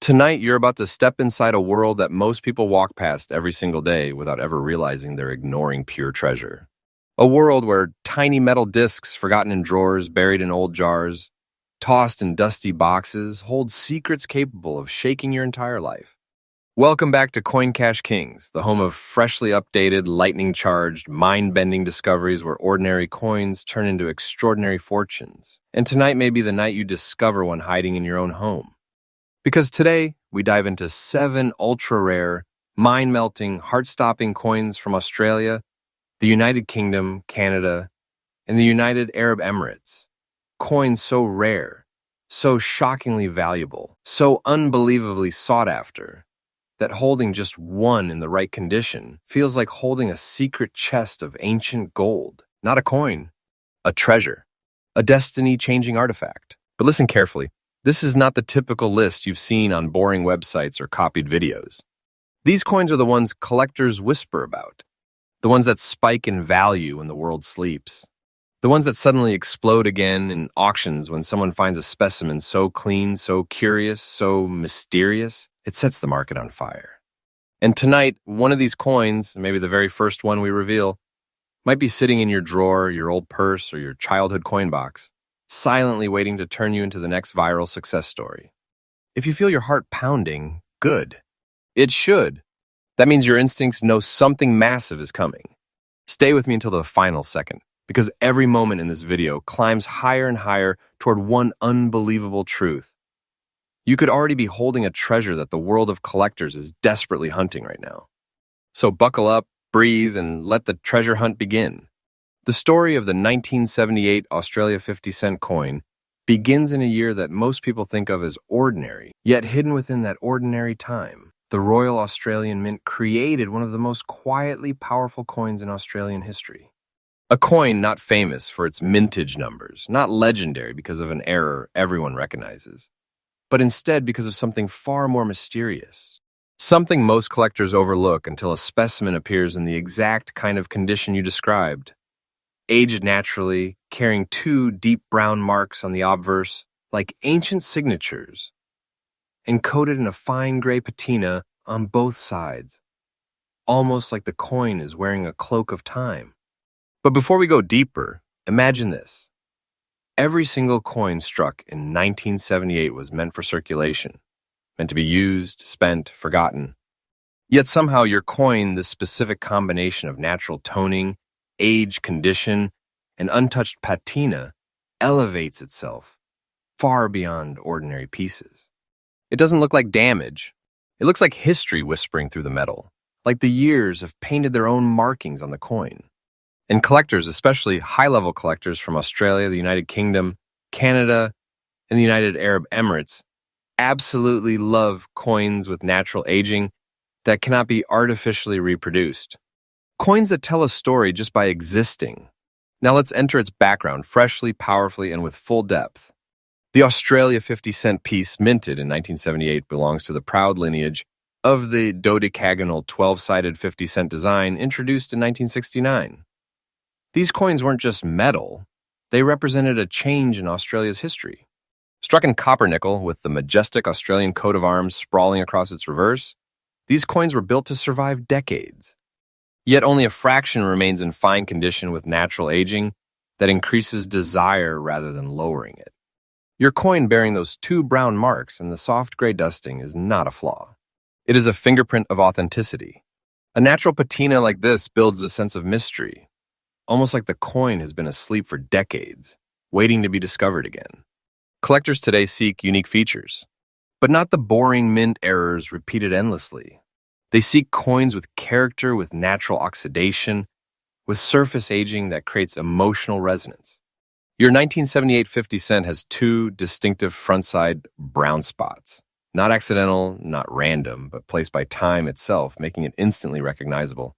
Tonight, you're about to step inside a world that most people walk past every single day without ever realizing they're ignoring pure treasure. A world where tiny metal discs forgotten in drawers, buried in old jars, tossed in dusty boxes, hold secrets capable of shaking your entire life. Welcome back to Coin Cash Kings, the home of freshly updated, lightning-charged, mind-bending discoveries where ordinary coins turn into extraordinary fortunes. And tonight may be the night you discover one hiding in your own home. Because today, we dive into 7 ultra-rare, mind-melting, heart-stopping coins from Australia, the United Kingdom, Canada, and the United Arab Emirates. Coins so rare, so shockingly valuable, so unbelievably sought after, that holding just one in the right condition feels like holding a secret chest of ancient gold. Not a coin, a treasure, a destiny-changing artifact. But listen carefully. This is not the typical list you've seen on boring websites or copied videos. These coins are the ones collectors whisper about, the ones that spike in value when the world sleeps, the ones that suddenly explode again in auctions when someone finds a specimen so clean, so curious, so mysterious, it sets the market on fire. And tonight, one of these coins, maybe the very first one we reveal, might be sitting in your drawer, your old purse, or your childhood coin box, silently waiting to turn you into the next viral success story. If you feel your heart pounding, good. It should. That means your instincts know something massive is coming. Stay with me until the final second, because every moment in this video climbs higher and higher toward one unbelievable truth. You could already be holding a treasure that the world of collectors is desperately hunting right now. So buckle up, breathe, and let the treasure hunt begin. The story of the 1978 Australia 50-cent coin begins in a year that most people think of as ordinary, yet hidden within that ordinary time. The Royal Australian Mint created one of the most quietly powerful coins in Australian history. A coin not famous for its mintage numbers, not legendary because of an error everyone recognizes, but instead because of something far more mysterious. Something most collectors overlook until a specimen appears in the exact kind of condition you described. Aged naturally, carrying 2 deep brown marks on the obverse, like ancient signatures, encoded in a fine gray patina on both sides, almost like the coin is wearing a cloak of time. But before we go deeper, imagine this. Every single coin struck in 1978 was meant for circulation, meant to be used, spent, forgotten. Yet somehow your coin, this specific combination of natural toning, age, condition, and untouched patina, elevates itself far beyond ordinary pieces. It doesn't look like damage. It looks like history whispering through the metal, like the years have painted their own markings on the coin. And collectors, especially high-level collectors from Australia, the United Kingdom, Canada, and the United Arab Emirates, absolutely love coins with natural aging that cannot be artificially reproduced. Coins that tell a story just by existing. Now let's enter its background freshly, powerfully, and with full depth. The Australia 50-cent piece minted in 1978 belongs to the proud lineage of the dodecagonal 12-sided 50-cent design introduced in 1969. These coins weren't just metal, they represented a change in Australia's history. Struck in copper nickel with the majestic Australian coat of arms sprawling across its reverse, these coins were built to survive decades. Yet only a fraction remains in fine condition with natural aging that increases desire rather than lowering it. Your coin bearing those 2 brown marks and the soft gray dusting is not a flaw. It is a fingerprint of authenticity. A natural patina like this builds a sense of mystery, almost like the coin has been asleep for decades, waiting to be discovered again. Collectors today seek unique features, but not the boring mint errors repeated endlessly. They seek coins with character, with natural oxidation, with surface aging that creates emotional resonance. Your 1978 50 cent has 2 distinctive front-side brown spots. Not accidental, not random, but placed by time itself, making it instantly recognizable.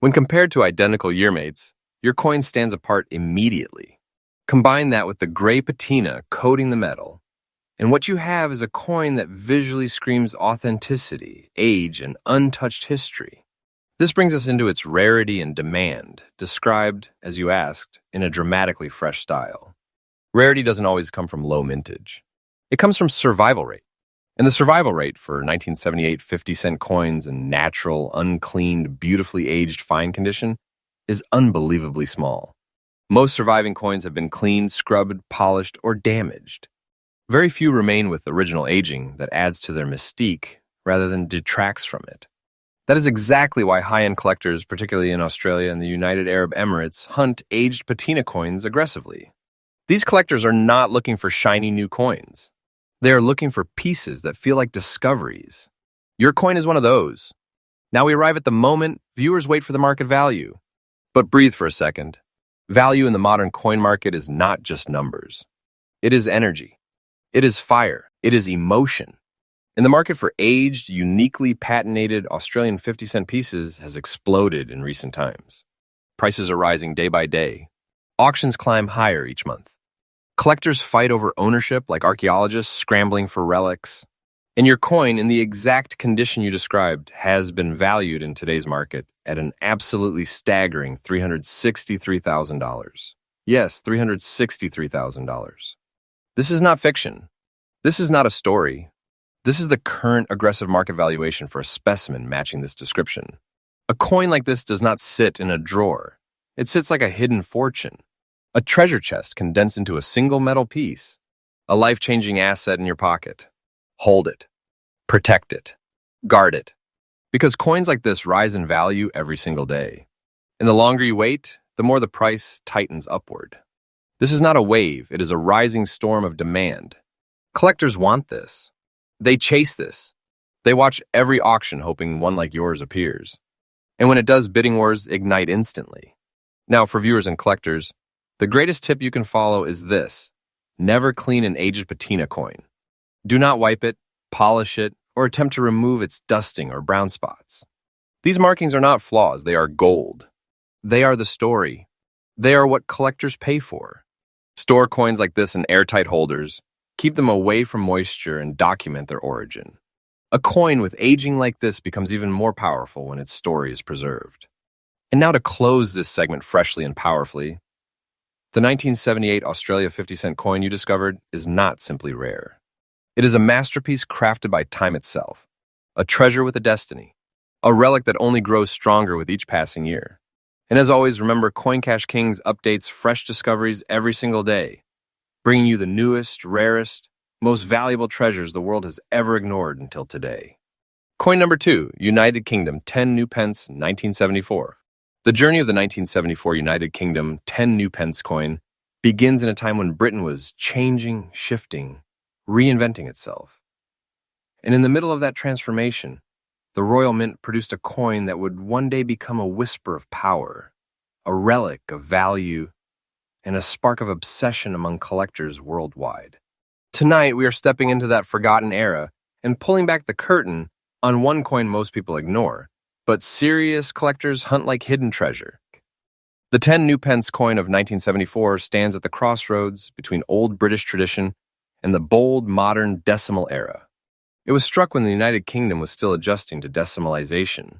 When compared to identical yearmates, your coin stands apart immediately. Combine that with the gray patina coating the metal, and what you have is a coin that visually screams authenticity, age, and untouched history. This brings us into its rarity and demand, described, as you asked, in a dramatically fresh style. Rarity doesn't always come from low mintage. It comes from survival rate. And the survival rate for 1978 50-cent coins in natural, uncleaned, beautifully aged fine condition is unbelievably small. Most surviving coins have been cleaned, scrubbed, polished, or damaged. Very few remain with original aging that adds to their mystique rather than detracts from it. That is exactly why high-end collectors, particularly in Australia and the United Arab Emirates, hunt aged patina coins aggressively. These collectors are not looking for shiny new coins. They are looking for pieces that feel like discoveries. Your coin is one of those. Now we arrive at the moment viewers wait for the market value. But breathe for a second. Value in the modern coin market is not just numbers. It is energy. It is fire. It is emotion. And the market for aged, uniquely patinated Australian 50-cent pieces has exploded in recent times. Prices are rising day by day. Auctions climb higher each month. Collectors fight over ownership like archaeologists scrambling for relics. And your coin, in the exact condition you described, has been valued in today's market at an absolutely staggering $363,000. Yes, $363,000. This is not fiction. This is not a story. This is the current aggressive market valuation for a specimen matching this description. A coin like this does not sit in a drawer. It sits like a hidden fortune. A treasure chest condensed into a single metal piece. A life-changing asset in your pocket. Hold it. Protect it. Guard it. Because coins like this rise in value every single day. And the longer you wait, the more the price tightens upward. This is not a wave, it is a rising storm of demand. Collectors want this. They chase this. They watch every auction hoping one like yours appears. And when it does, bidding wars ignite instantly. Now, for viewers and collectors, the greatest tip you can follow is this. Never clean an aged patina coin. Do not wipe it, polish it, or attempt to remove its dusting or brown spots. These markings are not flaws, they are gold. They are the story. They are what collectors pay for. Store coins like this in airtight holders, keep them away from moisture, and document their origin. A coin with aging like this becomes even more powerful when its story is preserved. And now to close this segment freshly and powerfully, the 1978 Australia 50-cent coin you discovered is not simply rare. It is a masterpiece crafted by time itself, a treasure with a destiny, a relic that only grows stronger with each passing year. And as always, remember, Coin Cash Kings updates fresh discoveries every single day, bringing you the newest, rarest, most valuable treasures the world has ever ignored until today. Coin number 2, United Kingdom 10 new pence, 1974. The journey of the 1974 United Kingdom 10 new pence coin begins in a time when Britain was changing, shifting, reinventing itself. And in the middle of that transformation, the Royal Mint produced a coin that would one day become a whisper of power, a relic of value, and a spark of obsession among collectors worldwide. Tonight, we are stepping into that forgotten era and pulling back the curtain on one coin most people ignore, but serious collectors hunt like hidden treasure. The 10 new pence coin of 1974 stands at the crossroads between old British tradition and the bold, modern decimal era. It was struck when the United Kingdom was still adjusting to decimalization,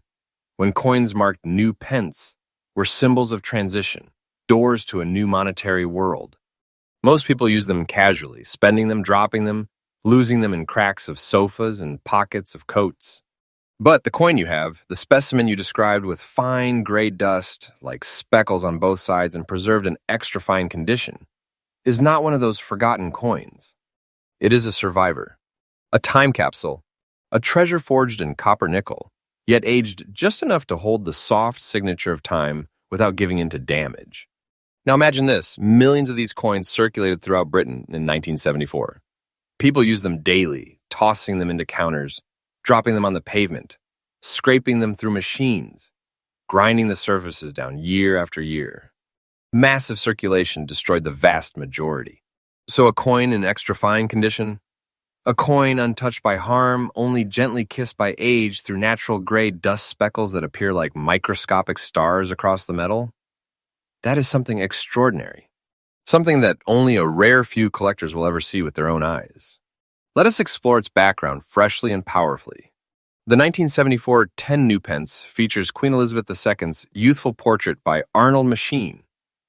when coins marked new pence were symbols of transition, doors to a new monetary world. Most people use them casually, spending them, dropping them, losing them in cracks of sofas and pockets of coats. But the coin you have, the specimen you described with fine gray dust, like speckles on both sides and preserved in extra fine condition, is not one of those forgotten coins. It is a survivor, a time capsule, a treasure forged in copper nickel, yet aged just enough to hold the soft signature of time without giving in to damage. Now imagine this, millions of these coins circulated throughout Britain in 1974. People used them daily, tossing them into counters, dropping them on the pavement, scraping them through machines, grinding the surfaces down year after year. Massive circulation destroyed the vast majority. So a coin in extra fine condition? A coin untouched by harm, only gently kissed by age through natural gray dust speckles that appear like microscopic stars across the metal? That is something extraordinary. Something that only a rare few collectors will ever see with their own eyes. Let us explore its background freshly and powerfully. The 1974 10 new pence features Queen Elizabeth II's youthful portrait by Arnold Machine,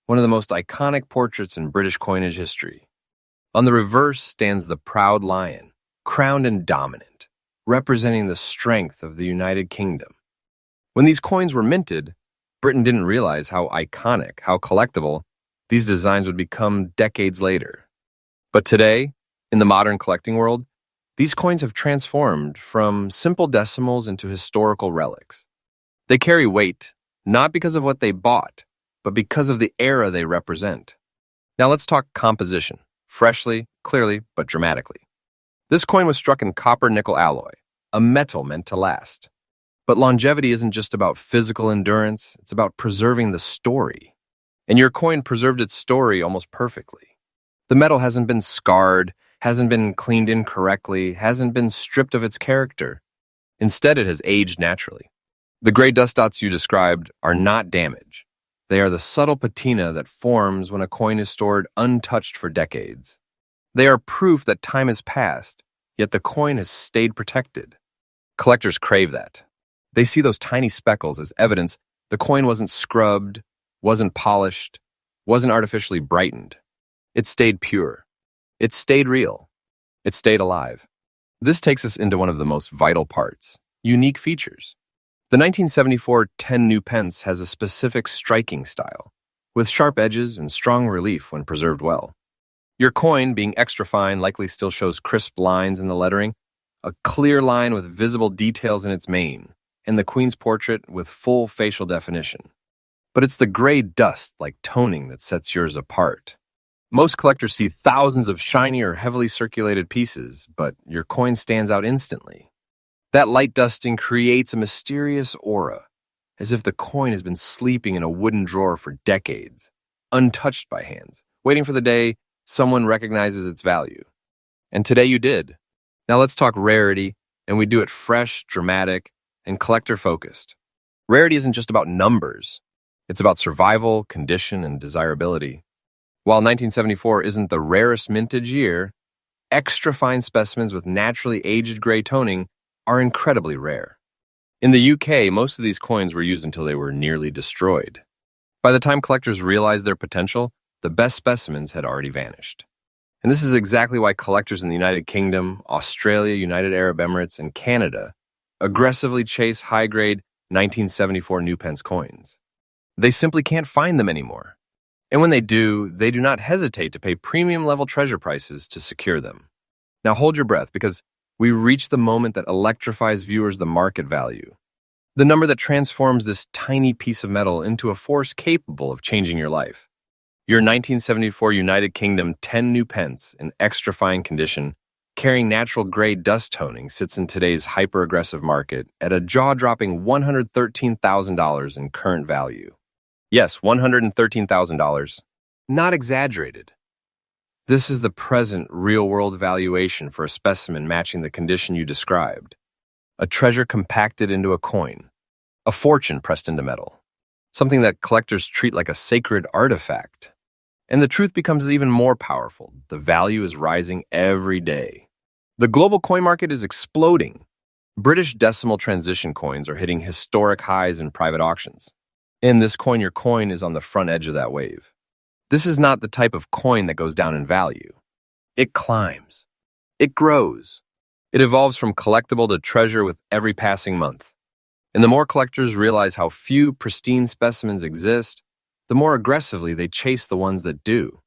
one of the most iconic portraits in British coinage history. On the reverse stands the proud lion, crowned and dominant, representing the strength of the United Kingdom. When these coins were minted, Britain didn't realize how iconic, how collectible these designs would become decades later. But today, in the modern collecting world, these coins have transformed from simple decimals into historical relics. They carry weight, not because of what they bought, but because of the era they represent. Now let's talk composition, freshly, clearly, but dramatically. This coin was struck in copper-nickel alloy, a metal meant to last. But longevity isn't just about physical endurance, it's about preserving the story. And your coin preserved its story almost perfectly. The metal hasn't been scarred, hasn't been cleaned incorrectly, hasn't been stripped of its character. Instead, it has aged naturally. The gray dust dots you described are not damage. They are the subtle patina that forms when a coin is stored untouched for decades. They are proof that time has passed, yet the coin has stayed protected. Collectors crave that. They see those tiny speckles as evidence the coin wasn't scrubbed, wasn't polished, wasn't artificially brightened. It stayed pure. It stayed real. It stayed alive. This takes us into one of the most vital parts, unique features. The 1974 10 new pence has a specific striking style, with sharp edges and strong relief when preserved well. Your coin, being extra fine, likely still shows crisp lines in the lettering, a clear line with visible details in its mane, and the Queen's portrait with full facial definition. But it's the gray dust-like toning that sets yours apart. Most collectors see thousands of shiny or heavily circulated pieces, but your coin stands out instantly. That light dusting creates a mysterious aura, as if the coin has been sleeping in a wooden drawer for decades, untouched by hands, waiting for the day someone recognizes its value. And today you did. Now let's talk rarity, and we do it fresh, dramatic, and collector-focused. Rarity isn't just about numbers. It's about survival, condition, and desirability. While 1974 isn't the rarest mintage year, extra fine specimens with naturally aged gray toning are incredibly rare. In the UK, most of these coins were used until they were nearly destroyed. By the time collectors realized their potential, the best specimens had already vanished. And this is exactly why collectors in the United Kingdom, Australia, United Arab Emirates, and Canada aggressively chase high-grade 1974 new pence coins. They simply can't find them anymore. And when they do not hesitate to pay premium-level treasure prices to secure them. Now hold your breath, because we reach the moment that electrifies viewers the market value. The number that transforms this tiny piece of metal into a force capable of changing your life. Your 1974 United Kingdom 10 new pence in extra fine condition, carrying natural gray dust toning, sits in today's hyper-aggressive market at a jaw-dropping $113,000 in current value. Yes, $113,000. Not exaggerated. This is the present real-world valuation for a specimen matching the condition you described. A treasure compacted into a coin. A fortune pressed into metal. Something that collectors treat like a sacred artifact. And the truth becomes even more powerful. The value is rising every day. The global coin market is exploding. British decimal transition coins are hitting historic highs in private auctions. In this coin, your coin is on the front edge of that wave. This is not the type of coin that goes down in value. It climbs. It grows. It evolves from collectible to treasure with every passing month. And the more collectors realize how few pristine specimens exist, the more aggressively they chase the ones that do.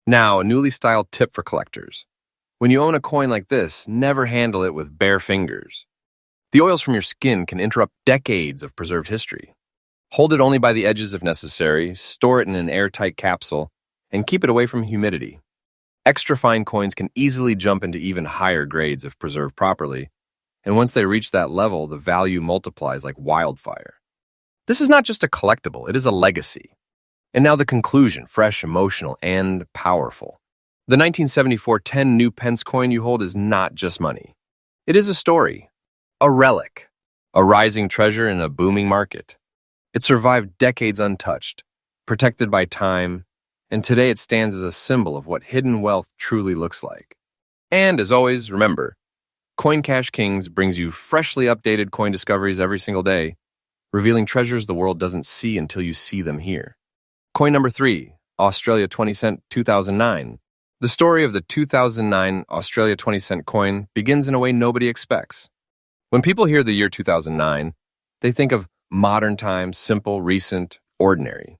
Now, a newly styled tip for collectors. When you own a coin like this, never handle it with bare fingers. The oils from your skin can interrupt decades of preserved history. Hold it only by the edges if necessary, store it in an airtight capsule, and keep it away from humidity. Extra fine coins can easily jump into even higher grades if preserved properly, and once they reach that level, the value multiplies like wildfire. This is not just a collectible, it is a legacy. And now the conclusion, fresh, emotional, and powerful. The 1974 10 new pence coin you hold is not just money. It is a story, a relic, a rising treasure in a booming market. It survived decades untouched, protected by time, and today it stands as a symbol of what hidden wealth truly looks like. And as always, remember, Coin Cash Kings brings you freshly updated coin discoveries every single day, revealing treasures the world doesn't see until you see them here. Coin number 3, Australia 20 cent 2009, The story of the 2009 Australia 20-cent coin begins in a way nobody expects. When people hear the year 2009, they think of modern times, simple, recent, ordinary.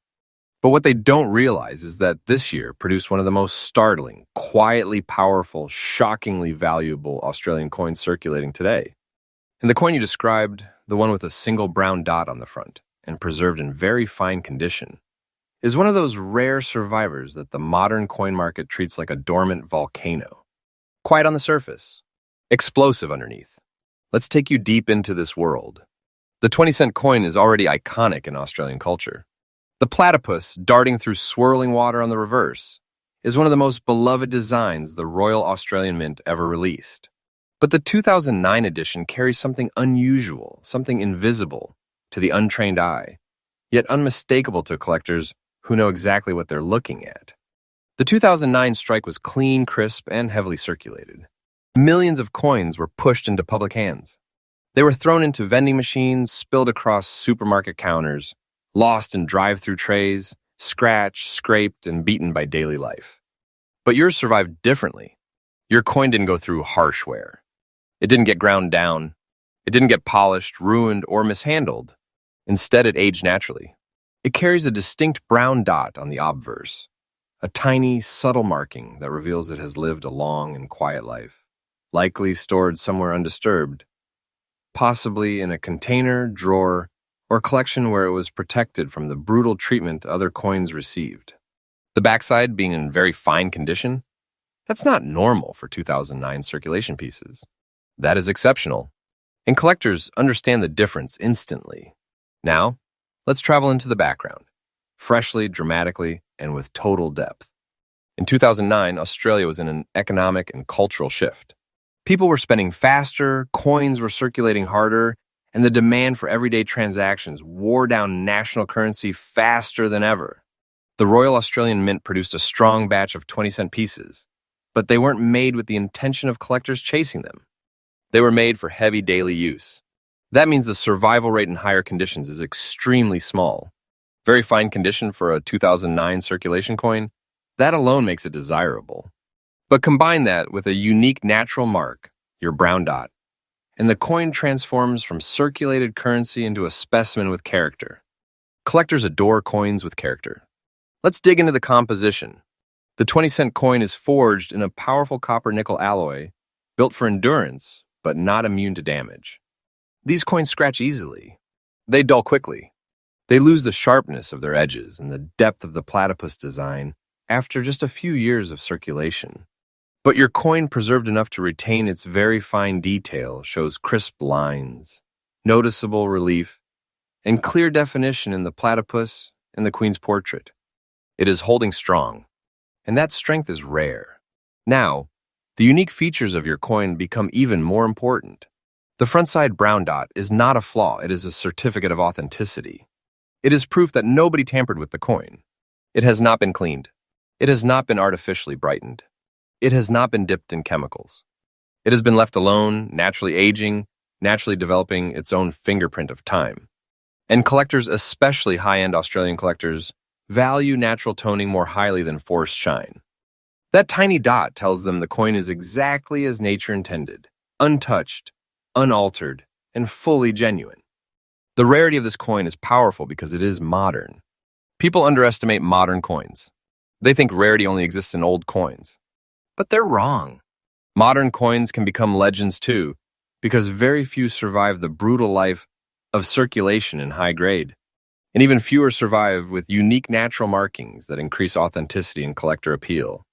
But what they don't realize is that this year produced one of the most startling, quietly powerful, shockingly valuable Australian coins circulating today. And the coin you described, the one with a single brown dot on the front and preserved in very fine condition, is one of those rare survivors that the modern coin market treats like a dormant volcano. Quiet on the surface, explosive underneath. Let's take you deep into this world. The 20-cent coin is already iconic in Australian culture. The platypus darting through swirling water on the reverse is one of the most beloved designs the Royal Australian Mint ever released. But the 2009 edition carries something unusual, something invisible to the untrained eye, yet unmistakable to collectors who know exactly what they're looking at. The 2009 strike was clean, crisp, and heavily circulated. Millions of coins were pushed into public hands. They were thrown into vending machines, spilled across supermarket counters, lost in drive-through trays, scratched, scraped, and beaten by daily life. But yours survived differently. Your coin didn't go through harsh wear. It didn't get ground down. It didn't get polished, ruined, or mishandled. Instead, it aged naturally. It carries a distinct brown dot on the obverse, a tiny, subtle marking that reveals it has lived a long and quiet life, likely stored somewhere undisturbed, possibly in a container, drawer, or collection where it was protected from the brutal treatment other coins received. The backside being in very fine condition, that's not normal for 2009 circulation pieces. That is exceptional, and collectors understand the difference instantly. Now, let's travel into the background, freshly, dramatically, and with total depth. In 2009, Australia was in an economic and cultural shift. People were spending faster, coins were circulating harder, and the demand for everyday transactions wore down national currency faster than ever. The Royal Australian Mint produced a strong batch of 20-cent pieces, but they weren't made with the intention of collectors chasing them. They were made for heavy daily use. That means the survival rate in higher conditions is extremely small. Very fine condition for a 2009 circulation coin, that alone makes it desirable. But combine that with a unique natural mark, your brown dot, and the coin transforms from circulated currency into a specimen with character. Collectors adore coins with character. Let's dig into the composition. The 20-cent coin is forged in a powerful copper-nickel alloy, built for endurance, but not immune to damage. These coins scratch easily. They dull quickly. They lose the sharpness of their edges and the depth of the platypus design after just a few years of circulation. But your coin, preserved enough to retain its very fine detail, shows crisp lines, noticeable relief, and clear definition in the platypus and the queen's portrait. It is holding strong, and that strength is rare. Now, the unique features of your coin become even more important. The front-side brown dot is not a flaw, it is a certificate of authenticity. It is proof that nobody tampered with the coin. It has not been cleaned. It has not been artificially brightened. It has not been dipped in chemicals. It has been left alone, naturally aging, naturally developing its own fingerprint of time. And collectors, especially high-end Australian collectors, value natural toning more highly than forced shine. That tiny dot tells them the coin is exactly as nature intended, untouched, unaltered, and fully genuine. The rarity of this coin is powerful because it is modern. People underestimate modern coins. They think rarity only exists in old coins. But they're wrong. Modern coins can become legends too, because very few survive the brutal life of circulation in high grade. And even fewer survive with unique natural markings that increase authenticity and collector appeal.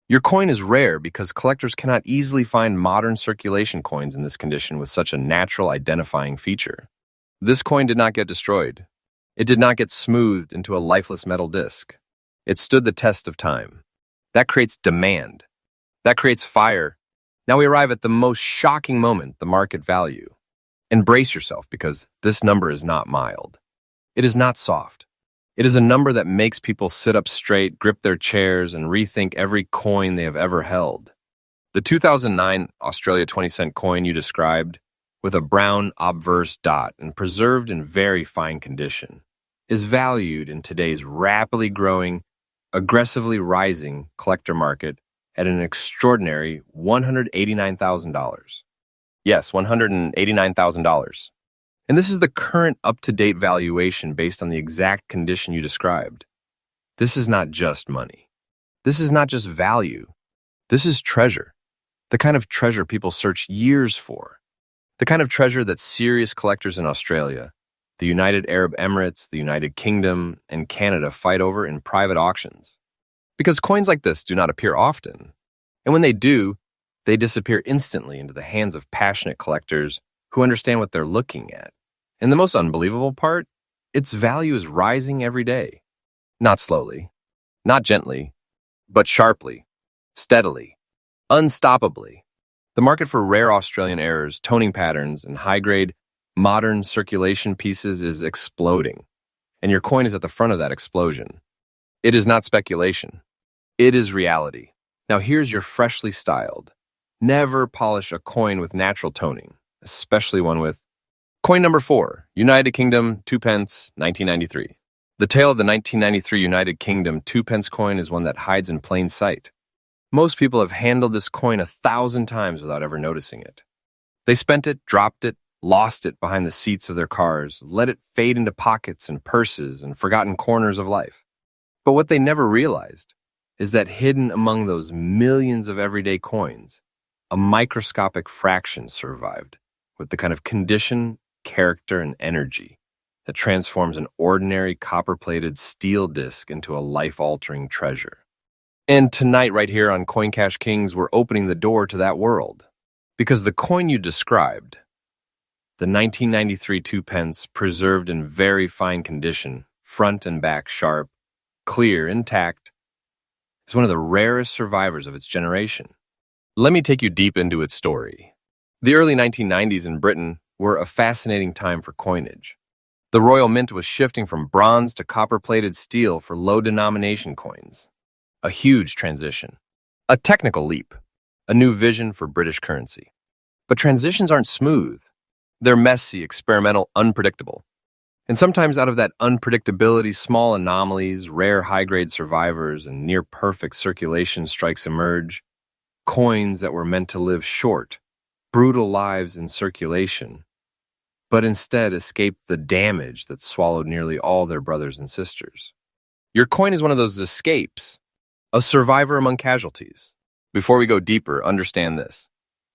Your coin is rare because collectors cannot easily find modern circulation coins in this condition with such a natural identifying feature. This coin did not get destroyed. It did not get smoothed into a lifeless metal disc. It stood the test of time. That creates demand. That creates fire. Now we arrive at the most shocking moment, the market value. Embrace yourself, because this number is not mild. It is not soft. It is a number that makes people sit up straight, grip their chairs, and rethink every coin they have ever held. The 2009 Australia 20-cent coin you described, with a brown obverse dot and preserved in very fine condition, is valued in today's rapidly growing, aggressively rising collector market at an extraordinary $189,000. Yes, $189,000. And this is the current up-to-date valuation based on the exact condition you described. This is not just money. This is not just value. This is treasure. The kind of treasure people search years for. The kind of treasure that serious collectors in Australia, the United Arab Emirates, the United Kingdom, and Canada fight over in private auctions. Because coins like this do not appear often. And when they do, they disappear instantly into the hands of passionate collectors who understand what they're looking at. And the most unbelievable part, its value is rising every day. Not slowly, not gently, but sharply, steadily, unstoppably. The market for rare Australian errors, toning patterns, and high-grade, modern circulation pieces is exploding. And your coin is at the front of that explosion. It is not speculation. It is reality. Now here's your freshly styled. Never polish a coin with natural toning, especially one with coin number 4, United Kingdom, 2 pence, 1993. The tale of the 1993 United Kingdom 2 pence coin is one that hides in plain sight. Most people have handled this coin 1,000 times without ever noticing it. They spent it, dropped it, lost it behind the seats of their cars, let it fade into pockets and purses and forgotten corners of life. But what they never realized is that hidden among those millions of everyday coins, a microscopic fraction survived with the kind of condition, character, and energy that transforms an ordinary copper-plated steel disc into a life-altering treasure. And tonight, right here on Coin Cash Kings, we're opening the door to that world. Because the coin you described, the 1993 2 pence, preserved in very fine condition, front and back sharp, clear, intact, is one of the rarest survivors of its generation. Let me take you deep into its story. The early 1990s in Britain were a fascinating time for coinage. The Royal Mint was shifting from bronze to copper-plated steel for low-denomination coins. A huge transition. A technical leap. A new vision for British currency. But transitions aren't smooth. They're messy, experimental, unpredictable. And sometimes out of that unpredictability, small anomalies, rare high-grade survivors, and near-perfect circulation strikes emerge. Coins that were meant to live short, brutal lives in circulation, but instead escaped the damage that swallowed nearly all their brothers and sisters. Your coin is one of those escapes, a survivor among casualties. Before we go deeper, understand this.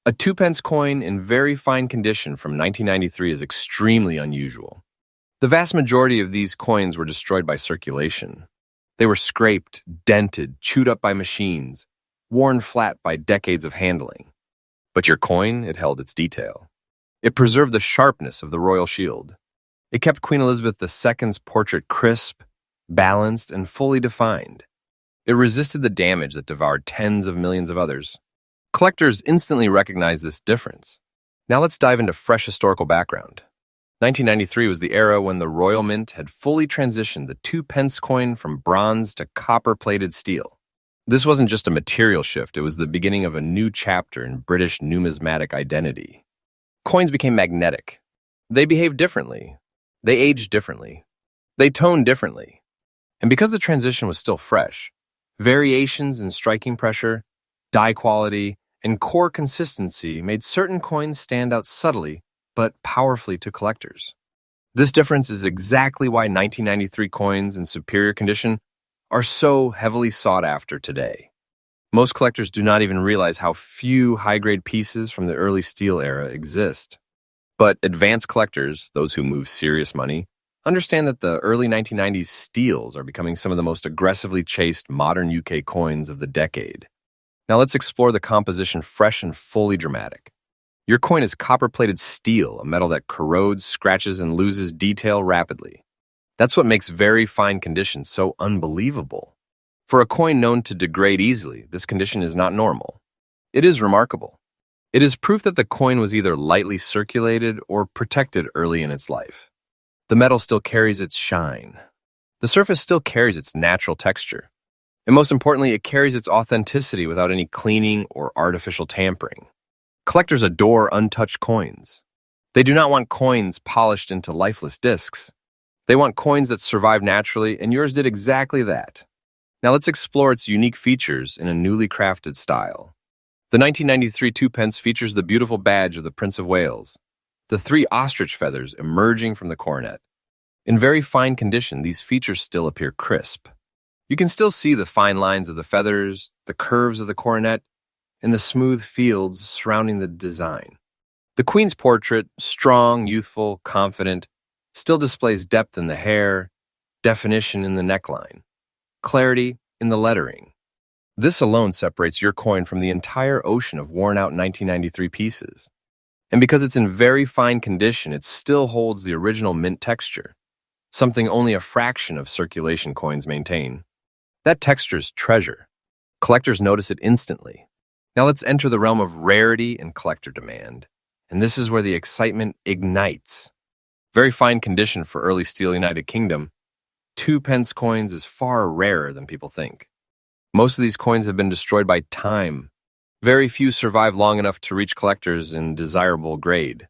A 2 pence coin in very fine condition from 1993 is extremely unusual. The vast majority of these coins were destroyed by circulation. They were scraped, dented, chewed up by machines, worn flat by decades of handling. But your coin, it held its detail. It preserved the sharpness of the royal shield. It kept Queen Elizabeth II's portrait crisp, balanced, and fully defined. It resisted the damage that devoured tens of millions of others. Collectors instantly recognized this difference. Now let's dive into fresh historical background. 1993 was the era when the Royal Mint had fully transitioned the 2 pence coin from bronze to copper-plated steel. This wasn't just a material shift, it was the beginning of a new chapter in British numismatic identity. Coins became magnetic. They behaved differently. They aged differently. They toned differently. And because the transition was still fresh, variations in striking pressure, die quality, and core consistency made certain coins stand out subtly but powerfully to collectors. This difference is exactly why 1993 coins in superior condition are so heavily sought after today. Most collectors do not even realize how few high-grade pieces from the early steel era exist. But advanced collectors, those who move serious money, understand that the early 1990s steels are becoming some of the most aggressively chased modern UK coins of the decade. Now let's explore the composition fresh and fully dramatic. Your coin is copper-plated steel, a metal that corrodes, scratches, and loses detail rapidly. That's what makes very fine condition so unbelievable. For a coin known to degrade easily, this condition is not normal. It is remarkable. It is proof that the coin was either lightly circulated or protected early in its life. The metal still carries its shine. The surface still carries its natural texture. And most importantly, it carries its authenticity without any cleaning or artificial tampering. Collectors adore untouched coins. They do not want coins polished into lifeless discs. They want coins that survive naturally, and yours did exactly that. Now let's explore its unique features in a newly crafted style. The 1993 2 pence features the beautiful badge of the Prince of Wales, the three ostrich feathers emerging from the coronet. In very fine condition, these features still appear crisp. You can still see the fine lines of the feathers, the curves of the coronet, and the smooth fields surrounding the design. The Queen's portrait, strong, youthful, confident, still displays depth in the hair, definition in the neckline, clarity in the lettering. This alone separates your coin from the entire ocean of worn-out 1993 pieces. And because it's in very fine condition, it still holds the original mint texture, something only a fraction of circulation coins maintain. That texture is treasure. Collectors notice it instantly. Now let's enter the realm of rarity and collector demand. And this is where the excitement ignites. Very fine condition for early steel United Kingdom, 2 pence coins is far rarer than people think. Most of these coins have been destroyed by time. Very few survive long enough to reach collectors in desirable grade.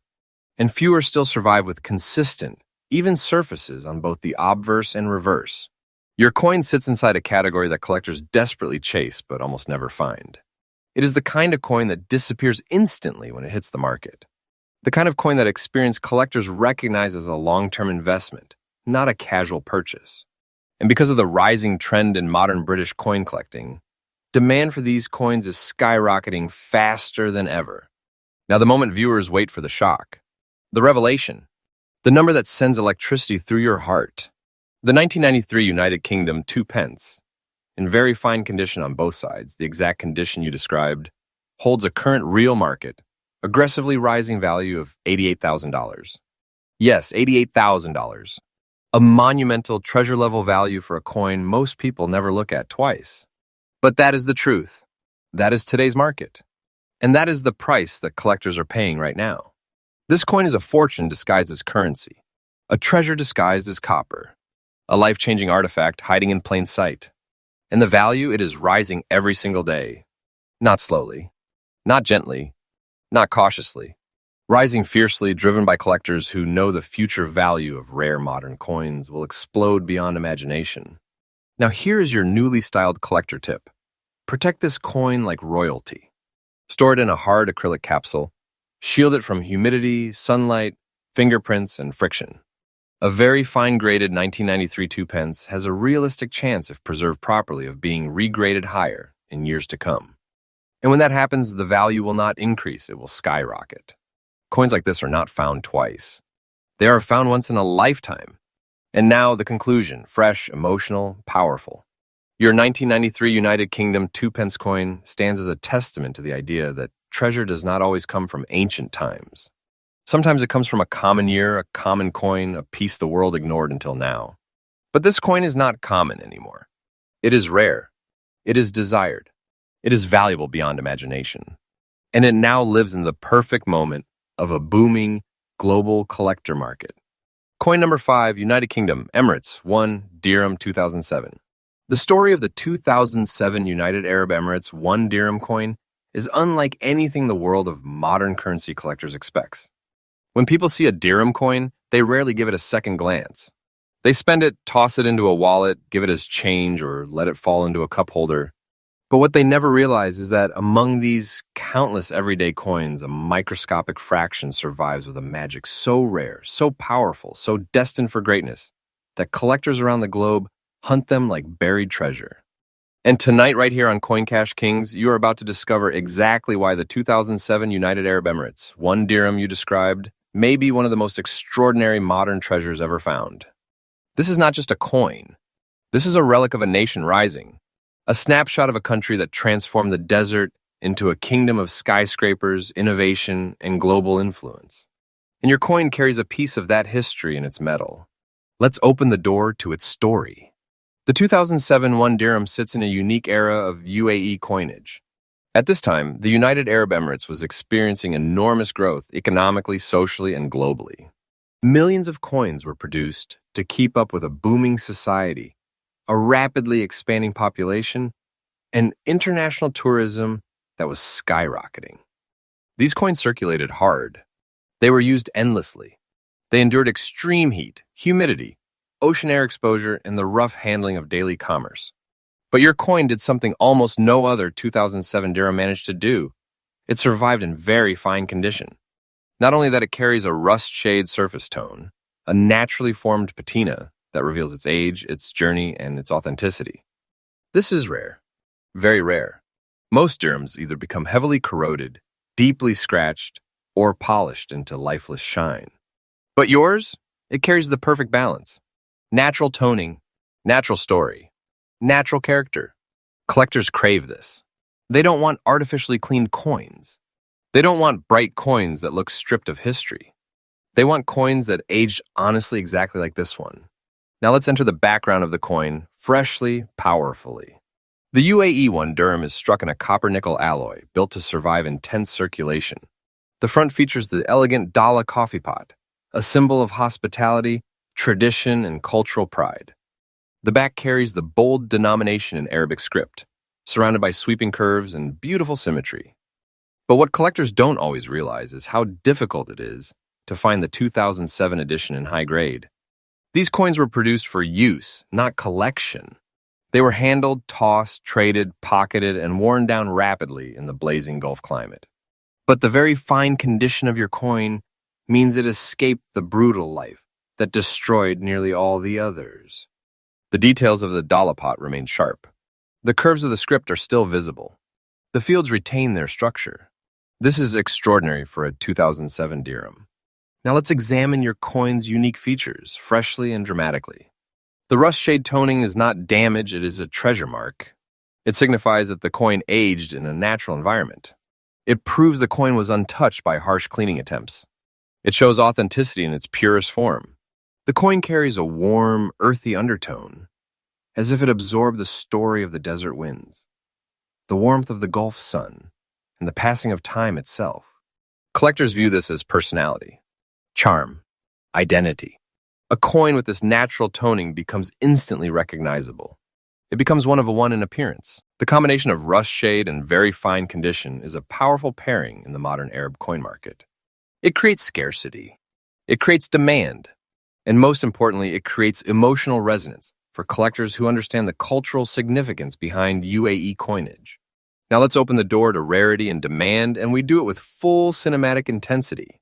And fewer still survive with consistent, even surfaces on both the obverse and reverse. Your coin sits inside a category that collectors desperately chase but almost never find. It is the kind of coin that disappears instantly when it hits the market. The kind of coin that experienced collectors recognize as a long-term investment, not a casual purchase. And because of the rising trend in modern British coin collecting, demand for these coins is skyrocketing faster than ever. Now, the moment viewers wait for the shock, the revelation, the number that sends electricity through your heart. The 1993 United Kingdom 2 pence, in very fine condition on both sides, the exact condition you described, holds a current real market, aggressively rising value of $88,000. Yes, $88,000. A monumental treasure-level value for a coin most people never look at twice. But that is the truth. That is today's market. And that is the price that collectors are paying right now. This coin is a fortune disguised as currency, a treasure disguised as copper, a life-changing artifact hiding in plain sight. And the value, it is rising every single day. Not slowly, not gently, not cautiously. Rising fiercely, driven by collectors who know the future value of rare modern coins will explode beyond imagination. Now here is your newly styled collector tip. Protect this coin like royalty. Store it in a hard acrylic capsule. Shield it from humidity, sunlight, fingerprints, and friction. A very fine-graded 1993 2 pence has a realistic chance, if preserved properly, of being regraded higher in years to come. And when that happens, the value will not increase, it will skyrocket. Coins like this are not found twice. They are found once in a lifetime. And now the conclusion, fresh, emotional, powerful. Your 1993 United Kingdom 2 pence coin stands as a testament to the idea that treasure does not always come from ancient times. Sometimes it comes from a common year, a common coin, a piece the world ignored until now. But this coin is not common anymore. It is rare. It is desired. It is valuable beyond imagination. And it now lives in the perfect moment of a booming global collector market. Coin number 5, United Kingdom, Emirates, 1 Dirham 2007. The story of the 2007 United Arab Emirates 1 Dirham coin is unlike anything the world of modern currency collectors expects. When people see a Dirham coin, they rarely give it a second glance. They spend it, toss it into a wallet, give it as change, or let it fall into a cup holder. But what they never realize is that among these countless everyday coins, a microscopic fraction survives with a magic so rare, so powerful, so destined for greatness, that collectors around the globe hunt them like buried treasure. And tonight, right here on Coin Cash Kings, you are about to discover exactly why the 2007 United Arab Emirates 1 Dirham you described may be one of the most extraordinary modern treasures ever found. This is not just a coin. This is a relic of a nation rising. A snapshot of a country that transformed the desert into a kingdom of skyscrapers, innovation, and global influence. And your coin carries a piece of that history in its metal. Let's open the door to its story. The 2007 1 Dirham sits in a unique era of UAE coinage. At this time, the United Arab Emirates was experiencing enormous growth economically, socially, and globally. Millions of coins were produced to keep up with a booming society, a rapidly expanding population, and international tourism that was skyrocketing. These coins circulated hard. They were used endlessly. They endured extreme heat, humidity, ocean air exposure, and the rough handling of daily commerce. But your coin did something almost no other 2007 Dirham managed to do. It survived in very fine condition. Not only that, it carries a rust shade surface tone, a naturally formed patina that reveals its age, its journey, and its authenticity. This is rare, very rare. Most dirhams either become heavily corroded, deeply scratched, or polished into lifeless shine. But yours, it carries the perfect balance. Natural toning, natural story, natural character. Collectors crave this. They don't want artificially cleaned coins. They don't want bright coins that look stripped of history. They want coins that aged honestly exactly like this one. Now let's enter the background of the coin, freshly, powerfully. The UAE 1 dirham is struck in a copper-nickel alloy built to survive intense circulation. The front features the elegant Dala coffee pot, a symbol of hospitality, tradition, and cultural pride. The back carries the bold denomination in Arabic script, surrounded by sweeping curves and beautiful symmetry. But what collectors don't always realize is how difficult it is to find the 2007 edition in high grade. These coins were produced for use, not collection. They were handled, tossed, traded, pocketed, and worn down rapidly in the blazing Gulf climate. But the very fine condition of your coin means it escaped the brutal life that destroyed nearly all the others. The details of the dollar pot remain sharp. The curves of the script are still visible. The fields retain their structure. This is extraordinary for a 2007 dirham. Now let's examine your coin's unique features, freshly and dramatically. The rust shade toning is not damage, it is a treasure mark. It signifies that the coin aged in a natural environment. It proves the coin was untouched by harsh cleaning attempts. It shows authenticity in its purest form. The coin carries a warm, earthy undertone, as if it absorbed the story of the desert winds, the warmth of the Gulf sun, and the passing of time itself. Collectors view this as personality, charm, identity. A coin with this natural toning becomes instantly recognizable. It becomes one of a one in appearance. The combination of rust shade and very fine condition is a powerful pairing in the modern Arab coin market. It creates scarcity. It creates demand. And most importantly, it creates emotional resonance for collectors who understand the cultural significance behind UAE coinage. Now let's open the door to rarity and demand, and we do it with full cinematic intensity.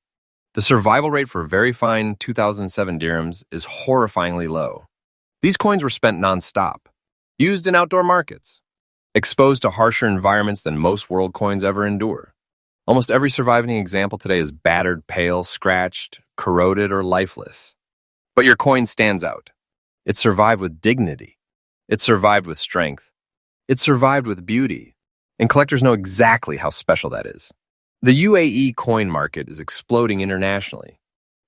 The survival rate for very fine 2007 dirhams is horrifyingly low. These coins were spent non-stop, used in outdoor markets, exposed to harsher environments than most world coins ever endure. Almost every surviving example today is battered, pale, scratched, corroded, or lifeless. But your coin stands out. It survived with dignity. It survived with strength. It survived with beauty. And collectors know exactly how special that is. The UAE coin market is exploding internationally.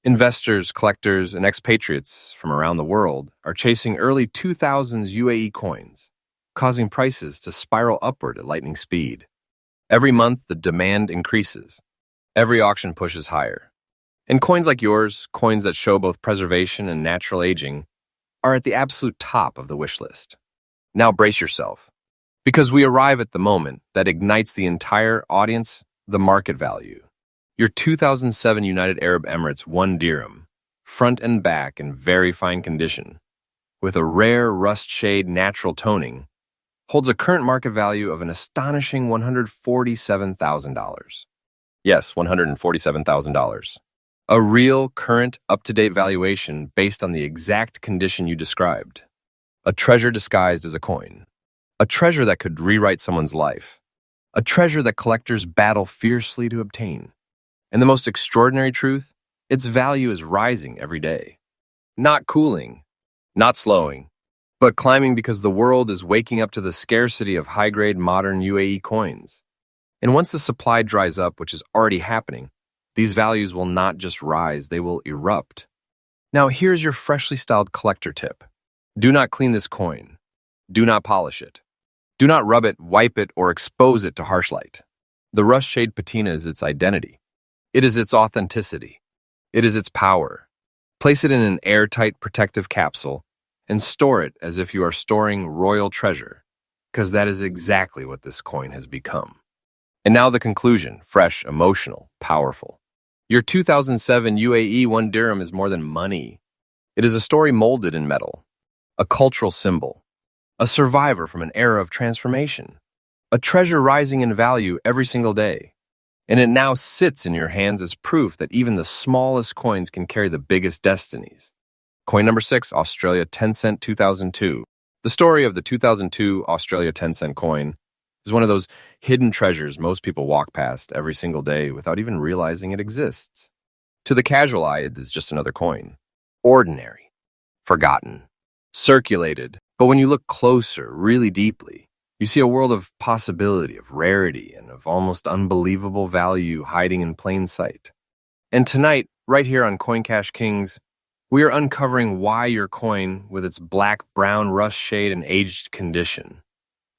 Investors, collectors, and expatriates from around the world are chasing early 2000s UAE coins, causing prices to spiral upward at lightning speed. Every month, the demand increases. Every auction pushes higher. And coins like yours, coins that show both preservation and natural aging, are at the absolute top of the wish list. Now brace yourself, because we arrive at the moment that ignites the entire audience, the market value. Your 2007 United Arab Emirates 1 dirham, front and back in very fine condition, with a rare rust shade natural toning, holds a current market value of an astonishing $147,000. Yes, $147,000. A real, current, up-to-date valuation based on the exact condition you described. A treasure disguised as a coin. A treasure that could rewrite someone's life. A treasure that collectors battle fiercely to obtain. And the most extraordinary truth, its value is rising every day. Not cooling, not slowing, but climbing because the world is waking up to the scarcity of high-grade modern UAE coins. And once the supply dries up, which is already happening, these values will not just rise, they will erupt. Now here's your freshly styled collector tip. Do not clean this coin. Do not polish it. Do not rub it, wipe it, or expose it to harsh light. The rust shade patina is its identity. It is its authenticity. It is its power. Place it in an airtight protective capsule and store it as if you are storing royal treasure, because that is exactly what this coin has become. And now the conclusion, fresh, emotional, powerful. Your 2007 UAE 1 dirham is more than money. It is a story molded in metal, a cultural symbol, a survivor from an era of transformation, a treasure rising in value every single day. And it now sits in your hands as proof that even the smallest coins can carry the biggest destinies. Coin number 6, Australia 10 cent 2002. The story of the 2002 Australia 10 cent coin is one of those hidden treasures most people walk past every single day without even realizing it exists. To the casual eye, it is just another coin. Ordinary, forgotten, circulated. But when you look closer, really deeply, you see a world of possibility, of rarity, and of almost unbelievable value hiding in plain sight. And tonight, right here on Coin Cash Kings, we are uncovering why your coin, with its black-brown rust shade and aged condition,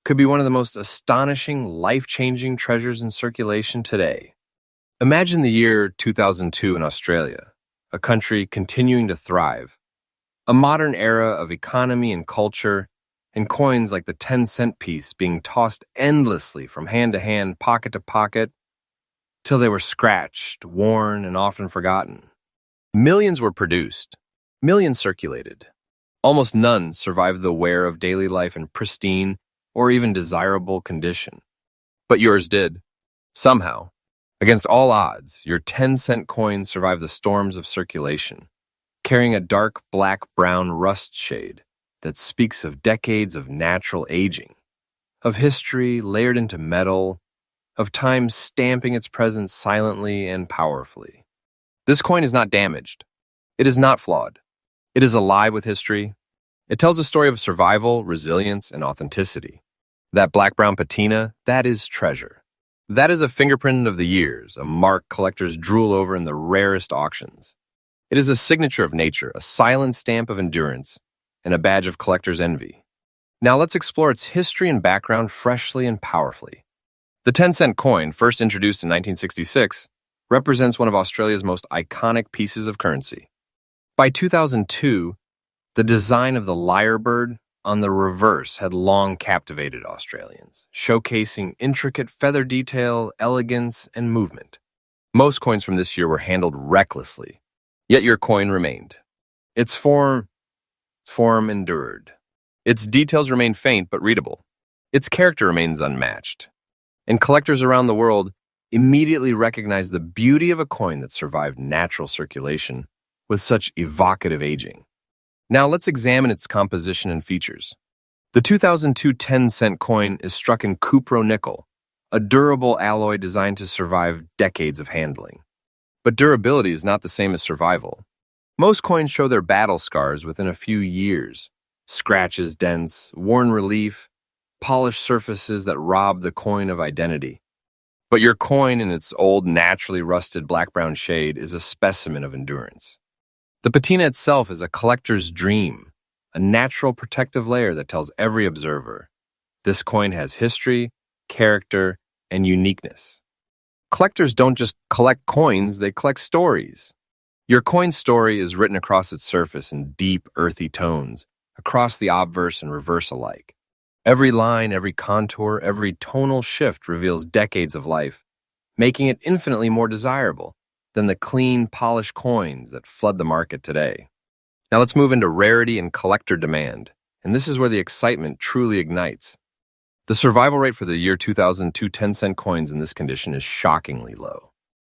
could be one of the most astonishing, life-changing treasures in circulation today. Imagine the year 2002 in Australia, a country continuing to thrive, a modern era of economy and culture, and coins like the 10-cent piece being tossed endlessly from hand to hand, pocket to pocket, till they were scratched, worn, and often forgotten. Millions were produced, millions circulated. Almost none survived the wear of daily life in pristine or even desirable condition. But yours did. Somehow, against all odds, your 10-cent coin survived the storms of circulation, carrying a dark black-brown rust shade that speaks of decades of natural aging, of history layered into metal, of time stamping its presence silently and powerfully. This coin is not damaged. It is not flawed. It is alive with history. It tells a story of survival, resilience, and authenticity. That black-brown patina, that is treasure. That is a fingerprint of the years, a mark collectors drool over in the rarest auctions. It is a signature of nature, a silent stamp of endurance, and a badge of collector's envy. Now let's explore its history and background freshly and powerfully. The 10-cent coin, first introduced in 1966, represents one of Australia's most iconic pieces of currency. By 2002, the design of the lyrebird on the reverse had long captivated Australians, showcasing intricate feather detail, elegance, and movement. Most coins from this year were handled recklessly, yet your coin remained. Its form endured. Its details remain faint but readable. Its character remains unmatched. And collectors around the world immediately recognize the beauty of a coin that survived natural circulation with such evocative aging. Now let's examine its composition and features. The 2002 10-cent coin is struck in cupro-nickel, a durable alloy designed to survive decades of handling. But durability is not the same as survival. Most coins show their battle scars within a few years. Scratches, dents, worn relief, polished surfaces that rob the coin of identity. But your coin in its old, naturally rusted black-brown shade is a specimen of endurance. The patina itself is a collector's dream, a natural protective layer that tells every observer, this coin has history, character, and uniqueness. Collectors don't just collect coins, they collect stories. Your coin's story is written across its surface in deep, earthy tones, across the obverse and reverse alike. Every line, every contour, every tonal shift reveals decades of life, making it infinitely more desirable than the clean, polished coins that flood the market today. Now let's move into rarity and collector demand, and this is where the excitement truly ignites. The survival rate for the year 2002 10-cent coins in this condition is shockingly low.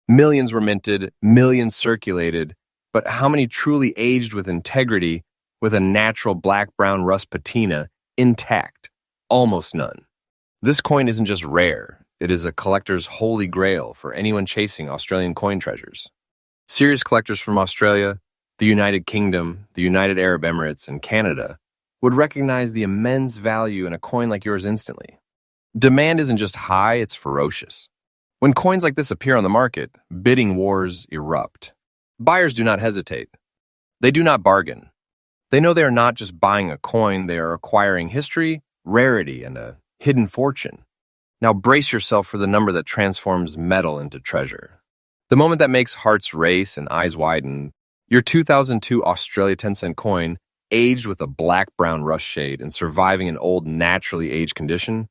Millions were minted, millions circulated, but how many truly aged with integrity, with a natural black-brown rust patina intact? Almost none. This coin isn't just rare, it is a collector's holy grail for anyone chasing Australian coin treasures. Serious collectors from Australia, the United Kingdom, the United Arab Emirates, and Canada would recognize the immense value in a coin like yours instantly. Demand isn't just high, it's ferocious. When coins like this appear on the market, bidding wars erupt. Buyers do not hesitate. They do not bargain. They know they are not just buying a coin, they are acquiring history, rarity, and a hidden fortune. Now brace yourself for the number that transforms metal into treasure. The moment that makes hearts race and eyes widen, your 2002 Australia 10-cent coin, aged with a black-brown rust shade and surviving an old naturally aged condition,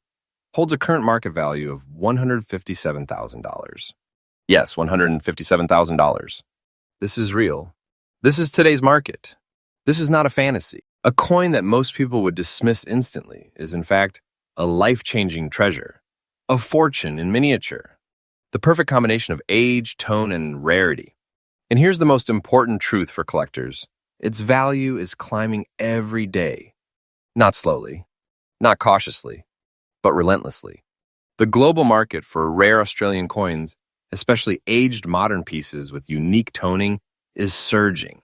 holds a current market value of $157,000. Yes, $157,000. This is real. This is today's market. This is not a fantasy. A coin that most people would dismiss instantly is, in fact, a life-changing treasure, a fortune in miniature, the perfect combination of age, tone, and rarity. And here's the most important truth for collectors. Its value is climbing every day. Not slowly, not cautiously, but relentlessly. The global market for rare Australian coins, especially aged modern pieces with unique toning, is surging.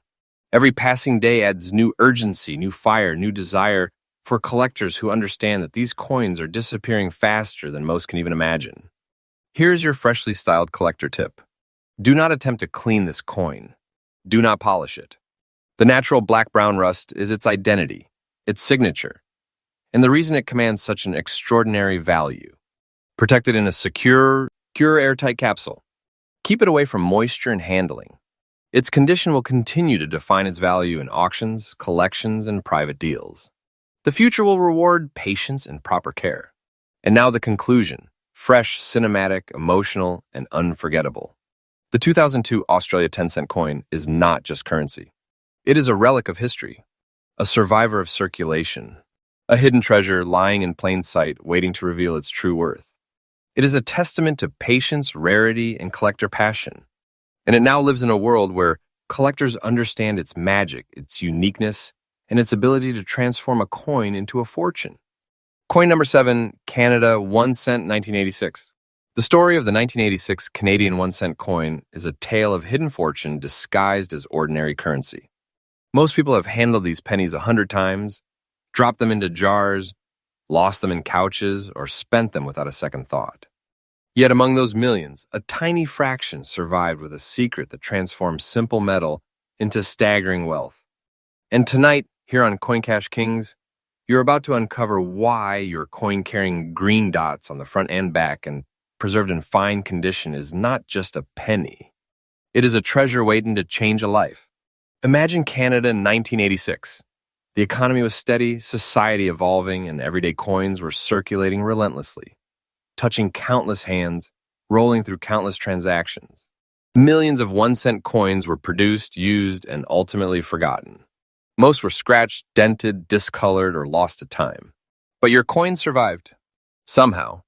Every passing day adds new urgency, new fire, new desire for collectors who understand that these coins are disappearing faster than most can even imagine. Here's your freshly styled collector tip. Do not attempt to clean this coin. Do not polish it. The natural black-brown rust is its identity, its signature, and the reason it commands such an extraordinary value. Protect it in a secure, airtight capsule. Keep it away from moisture and handling. Its condition will continue to define its value in auctions, collections, and private deals. The future will reward patience and proper care. And now the conclusion: fresh, cinematic, emotional, and unforgettable. The 2002 Australia 10-cent coin is not just currency. It is a relic of history, a survivor of circulation, a hidden treasure lying in plain sight waiting to reveal its true worth. It is a testament to patience, rarity, and collector passion. And it now lives in a world where collectors understand its magic, its uniqueness, and its ability to transform a coin into a fortune. Coin number 7, Canada 1 cent 1986. The story of the 1986 Canadian 1 cent coin is a tale of hidden fortune disguised as ordinary currency. Most people have handled these pennies 100 times, dropped them into jars, lost them in couches, or spent them without a second thought. Yet among those millions, a tiny fraction survived with a secret that transformed simple metal into staggering wealth. And tonight, here on Coin Cash Kings, you're about to uncover why your coin carrying green dots on the front and back and preserved in fine condition is not just a penny. It is a treasure waiting to change a life. Imagine Canada in 1986. The economy was steady, society evolving, and everyday coins were circulating relentlessly, touching countless hands, rolling through countless transactions. Millions of 1 cent coins were produced, used, and ultimately forgotten. Most were scratched, dented, discolored, or lost to time. But your coin survived. Somehow.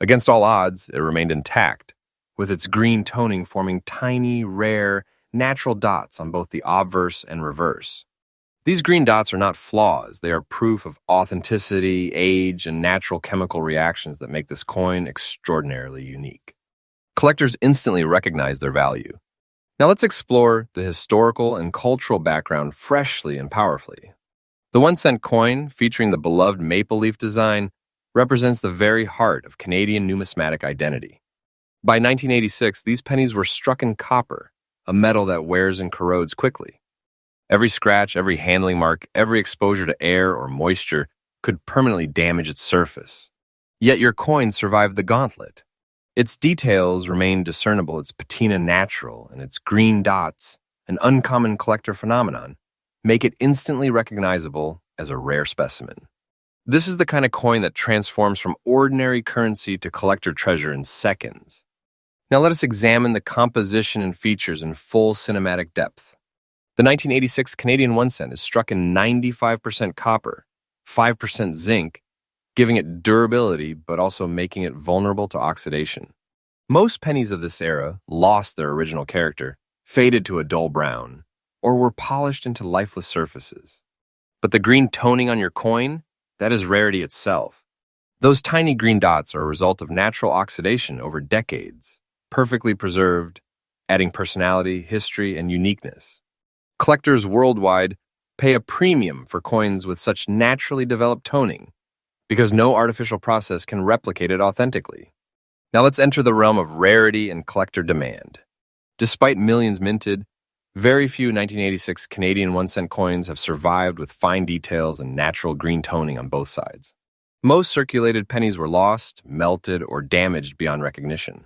Against all odds, it remained intact, with its green toning forming tiny, rare, natural dots on both the obverse and reverse. These green dots are not flaws. They are proof of authenticity, age, and natural chemical reactions that make this coin extraordinarily unique. Collectors instantly recognize their value. Now let's explore the historical and cultural background freshly and powerfully. The 1 cent coin, featuring the beloved maple leaf design, represents the very heart of Canadian numismatic identity. By 1986, these pennies were struck in copper, a metal that wears and corrodes quickly. Every scratch, every handling mark, every exposure to air or moisture could permanently damage its surface. Yet your coin survived the gauntlet. Its details remained discernible, its patina natural, and its green dots, an uncommon collector phenomenon, make it instantly recognizable as a rare specimen. This is the kind of coin that transforms from ordinary currency to collector treasure in seconds. Now let us examine the composition and features in full cinematic depth. The 1986 Canadian 1 cent is struck in 95% copper, 5% zinc, giving it durability but also making it vulnerable to oxidation. Most pennies of this era lost their original character, faded to a dull brown, or were polished into lifeless surfaces. But the green toning on your coin, that is rarity itself. Those tiny green dots are a result of natural oxidation over decades, perfectly preserved, adding personality, history, and uniqueness. Collectors worldwide pay a premium for coins with such naturally developed toning because no artificial process can replicate it authentically. Now let's enter the realm of rarity and collector demand. Despite millions minted, very few 1986 Canadian 1 cent coins have survived with fine details and natural green toning on both sides. Most circulated pennies were lost, melted, or damaged beyond recognition.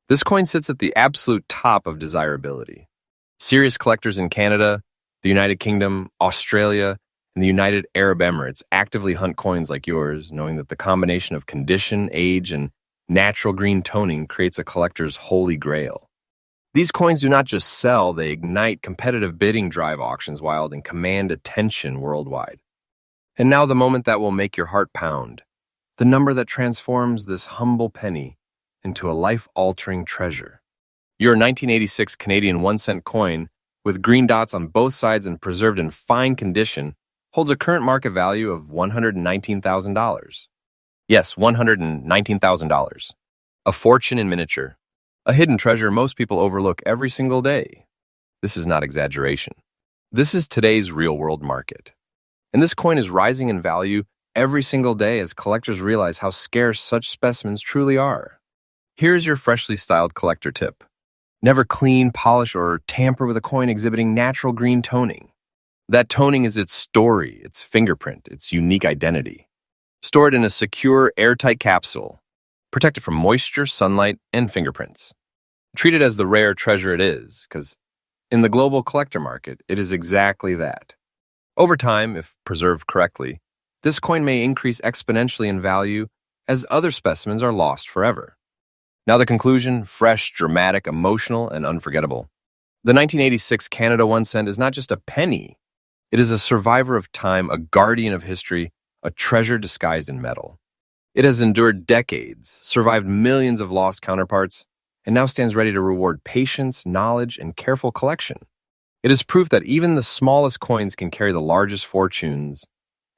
This coin sits at the absolute top of desirability. Serious collectors in Canada, the United Kingdom, Australia, and the United Arab Emirates actively hunt coins like yours, knowing that the combination of condition, age, and natural green toning creates a collector's holy grail. These coins do not just sell, they ignite competitive bidding, drive auctions wild, and command attention worldwide. And now the moment that will make your heart pound, the number that transforms this humble penny into a life-altering treasure. Your 1986 Canadian 1-cent coin, with green dots on both sides and preserved in fine condition, holds a current market value of $119,000. Yes, $119,000. A fortune in miniature. A hidden treasure most people overlook every single day. This is not exaggeration. This is today's real-world market. And this coin is rising in value every single day as collectors realize how scarce such specimens truly are. Here's your freshly styled collector tip. Never clean, polish, or tamper with a coin exhibiting natural green toning. That toning is its story, its fingerprint, its unique identity. Store it in a secure, airtight capsule. Protect it from moisture, sunlight, and fingerprints. Treat it as the rare treasure it is, because in the global collector market, it is exactly that. Over time, if preserved correctly, this coin may increase exponentially in value as other specimens are lost forever. Now the conclusion: fresh, dramatic, emotional, and unforgettable. The 1986 Canada 1 cent is not just a penny. It is a survivor of time, a guardian of history, a treasure disguised in metal. It has endured decades, survived millions of lost counterparts, and now stands ready to reward patience, knowledge, and careful collection. It is proof that even the smallest coins can carry the largest fortunes,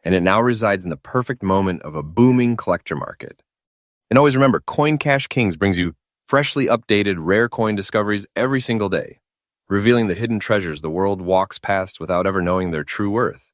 and it now resides in the perfect moment of a booming collector market. And always remember, Coin Cash Kings brings you freshly updated, rare coin discoveries every single day, revealing the hidden treasures the world walks past without ever knowing their true worth.